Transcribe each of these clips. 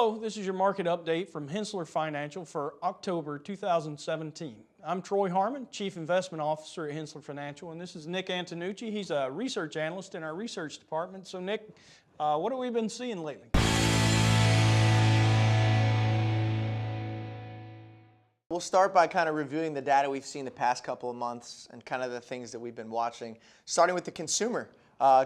Hello, this is your market update from Henssler Financial for October 2017. I'm Troy Harmon, Chief Investment Officer at Henssler Financial, and this is Nick Antonucci. He's a research analyst in our research department. So Nick, what have we been seeing lately? We'll start by kind of reviewing the data we've seen the past couple of months and kind of the things that we've been watching, starting with the consumer.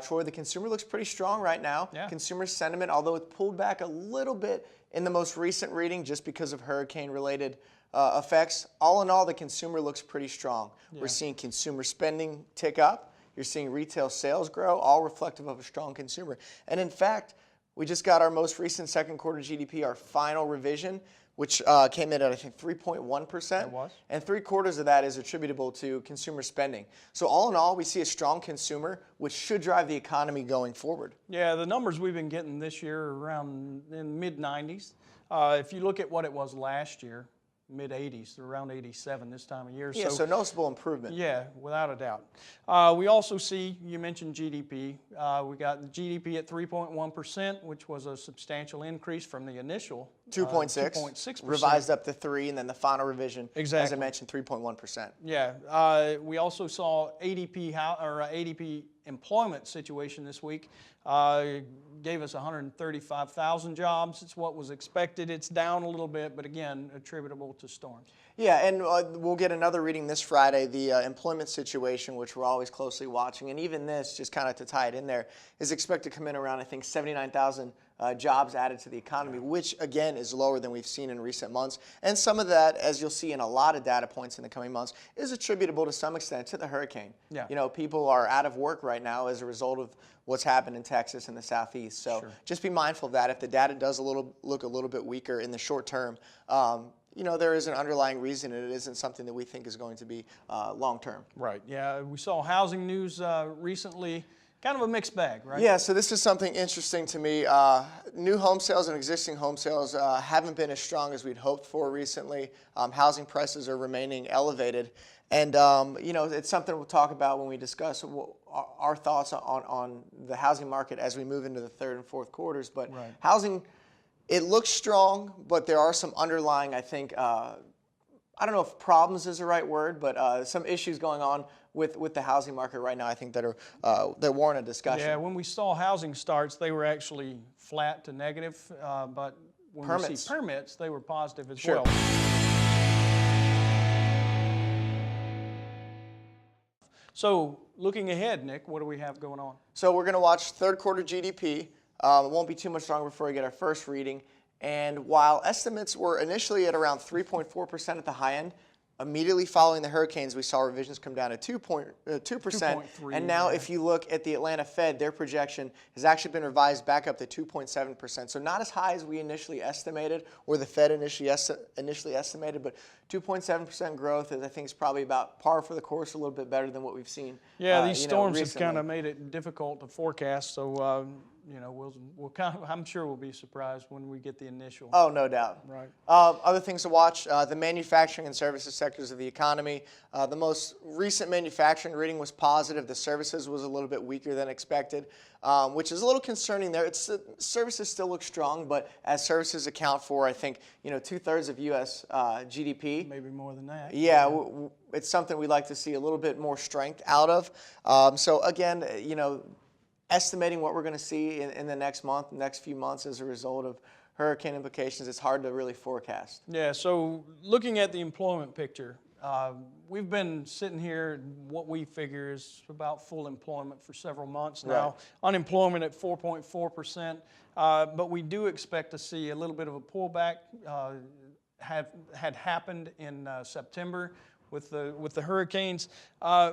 Troy, the consumer looks pretty strong right now. Yeah. Consumer sentiment, although it pulled back a little bit in the most recent reading just because of hurricane-related effects, all in all, the consumer looks pretty strong. Yeah. We're seeing consumer spending tick up. You're seeing retail sales grow, all reflective of a strong consumer. And in fact, we just got our most recent second quarter GDP, our final revision, which came in at, I think, 3.1%. It was. And 3/4 of that is attributable to consumer spending. So all in all, we see a strong consumer, which should drive the economy going forward. Yeah, the numbers we've been getting this year are around in mid-90s. If you look at what it was last year, mid-80s, around 87 this time of year. Yeah, so noticeable improvement. Yeah, without a doubt. We also see, you mentioned GDP. We got GDP at 3.1%, which was a substantial increase from the initial 2.6%. Revised up to 3%, and then the final revision, as I mentioned, 3.1%. Yeah, we also saw ADP employment situation this week. Gave us 135,000 jobs. It's what was expected. It's down a little bit, but again, attributable to storms. Yeah, and we'll get another reading this Friday. The employment situation, which we're always closely watching, and even this, just kind of to tie it in there, is expected to come in around, I think, 79,000 jobs added to the economy, which, again, is lower than we've seen in recent months. And some of that, as you'll see in a lot of data points in the coming months, is attributable to some extent to the hurricane. Yeah. You know, people are out of work right now as a result of what's happened in Texas and the Southeast. So just be mindful of that. If the data does look a little bit weaker in the short term, you know, there is an underlying reason, and it isn't something that we think is going to be long term. Right. Yeah, we saw housing news recently. Kind of a mixed bag, right? Yeah, so this is something interesting to me. New home sales and existing home sales haven't been as strong as we'd hoped for recently. Housing prices are remaining elevated. And, you know, it's something we'll talk about when we discuss our thoughts on the housing market as we move into the third and fourth quarters. But housing, it looks strong, but there are some underlying, I think, I don't know if problems is the right word, but some issues going on with the housing market right now, I think that warrant a discussion. Yeah, when we saw housing starts, they were actually flat to negative, but when we see permits, they were positive as well. So looking ahead, Nick, what do we have going on? So we're going to watch third quarter GDP. It won't be too much longer before we get our first reading. And while estimates were initially at around 3.4% at the high end, immediately following the hurricanes, we saw revisions come down to 2%. And now if you look at the Atlanta Fed, their projection has actually been revised back up to 2.7%. So not as high as we initially estimated, or the Fed initially estimated, but 2.7% growth is, I think, is probably about par for the course, a little bit better than what we've seen. Yeah, these storms have kind of made it difficult to forecast. So you know, we'll kind of, I'm sure we'll be surprised when we get the initial. Oh, no doubt. Right. Other things to watch, the manufacturing and services sectors of the economy. The most recent manufacturing reading was positive. The services was a little bit weaker than expected, which is a little concerning there. Services still look strong, but as services account for, I think, you know, 2/3 of U.S. GDP. Maybe more than that. Yeah, it's something we'd like to see a little bit more strength out of. So again, you know, estimating what we're going to see in the next few months as a result of hurricane implications, it's hard to really forecast. Yeah, so looking at the employment picture, we've been sitting here, what we figure is about full employment for several months now. Right. Unemployment at 4.4%, but we do expect to see a little bit of a pullback. Had happened in September. With the hurricanes,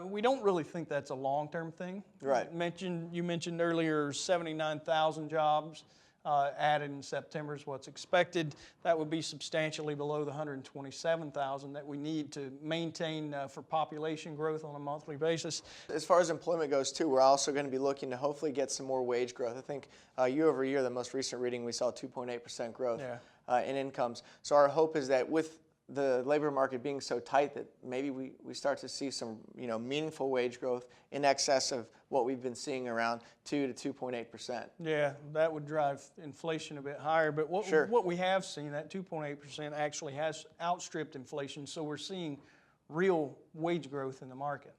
we don't really think that's a long-term thing. Right. You mentioned earlier 79,000 jobs added in September is what's expected. That would be substantially below the 127,000 that we need to maintain for population growth on a monthly basis. As far as employment goes, too, we're also going to be looking to hopefully get some more wage growth. I think year over year, the most recent reading, we saw 2.8% growth in incomes. So our hope is that with the labor market being so tight that maybe we start to see some meaningful wage growth in excess of what we've been seeing around 2 to 2.8%. Yeah, that would drive inflation a bit higher. But what we have seen, that 2.8% actually has outstripped inflation. So we're seeing real wage growth in the market.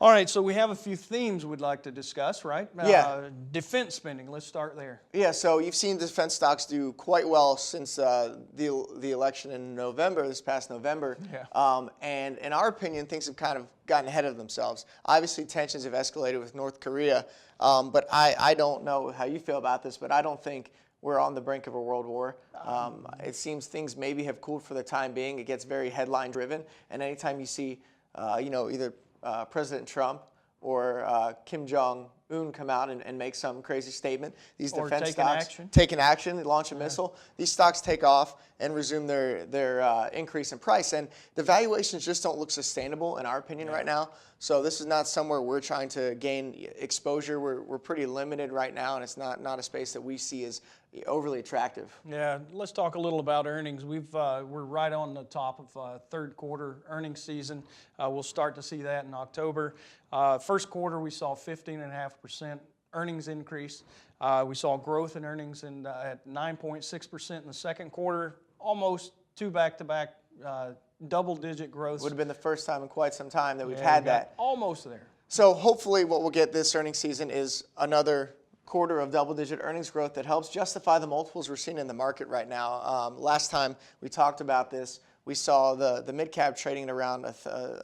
All right, so we have a few themes we'd like to discuss, right? Yeah. Defense spending, let's start there. Yeah, so you've seen defense stocks do quite well since the election in November, this past November. Yeah. And in our opinion, things have kind of gotten ahead of themselves. Obviously, tensions have escalated with North Korea, but I don't know how you feel about this, but I don't think we're on the brink of a world war. It seems things maybe have cooled for the time being. It gets very headline driven, and anytime you see, either President Trump or Kim Jong-un come out and make some crazy statement, these defense stocks take an action, launch a missile, these stocks take off and resume their increase in price. And the valuations just don't look sustainable in our opinion right now. So this is not somewhere we're trying to gain exposure. We're pretty limited right now, and it's not a space that we see as overly attractive. Yeah, let's talk a little about earnings. We're right on the top of third quarter earnings season. We'll start to see that in October. First quarter, we saw 15.5% earnings increase. We saw growth in earnings at 9.6% in the second quarter, almost two back-to-back double-digit growth. Would have been the first time in quite some time that we've had that. Almost there. So hopefully what we'll get this earnings season is another quarter of double-digit earnings growth that helps justify the multiples we're seeing in the market right now. Last time we talked about this, we saw the mid-cap trading at around,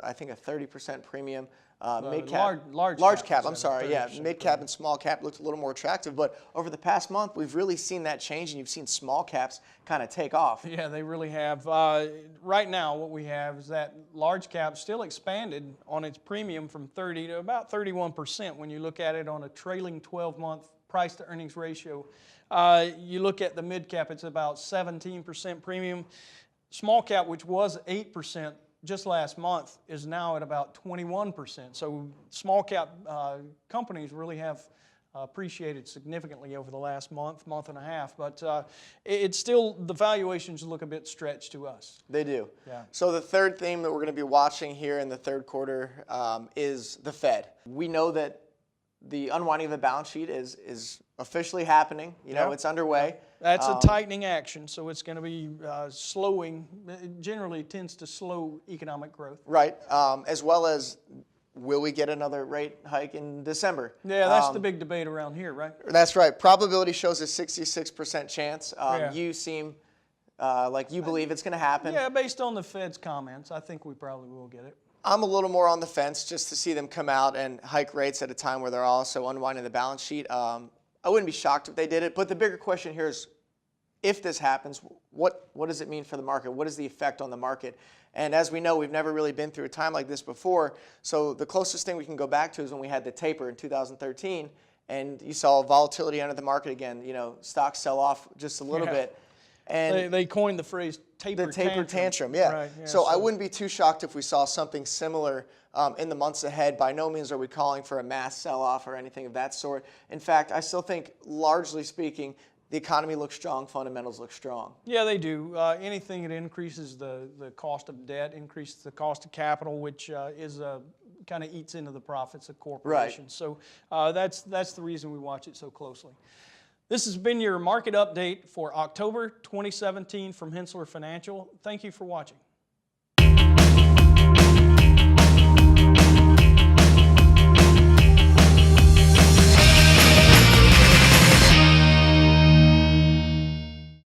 I think, a 30% premium. Mid-cap, large cap, I'm sorry, yeah. Mid-cap and small cap looked a little more attractive, but over the past month, we've really seen that change, and you've seen small caps kind of take off. Yeah, they really have. Right now, what we have is that large cap still expanded on its premium from 30 to about 31% when you look at it on a trailing 12-month price to earnings ratio. You look at the mid cap, it's about 17% premium. Small cap, which was 8% just last month, is now at about 21%. So small cap companies really have appreciated significantly over the last month and a half. But it's still, the valuations look a bit stretched to us. They do. Yeah. So the third theme that we're going to be watching here in the third quarter is the Fed. We know that the unwinding of the balance sheet is officially happening. You know, it's underway. That's a tightening action, so it's going to be slowing. It generally tends to slow economic growth. Right, as well as will we get another rate hike in December? Yeah, that's the big debate around here, right? That's right. Probability shows a 66% chance. You seem like you believe it's going to happen. Yeah, based on the Fed's comments, I think we probably will get it. I'm a little more on the fence just to see them come out and hike rates at a time where they're also unwinding the balance sheet. I wouldn't be shocked if they did it, but the bigger question here is, if this happens, what does it mean for the market? What is the effect on the market? And as we know, we've never really been through a time like this before. So the closest thing we can go back to is when we had the taper in 2013, and you saw volatility enter the market again. You know, stocks sell off just a little bit. And they coined the phrase taper tantrum. Yeah. Right, so I wouldn't be too shocked if we saw something similar in the months ahead. By no means are we calling for a mass sell-off or anything of that sort. In fact, I still think, largely speaking, the economy looks strong, fundamentals look strong. Yeah, they do. Anything that increases the cost of debt, increases the cost of capital, which kind of eats into the profits of corporations. Right. So that's the reason we watch it so closely. This has been your market update for October 2017 from Henssler Financial. Thank you for watching.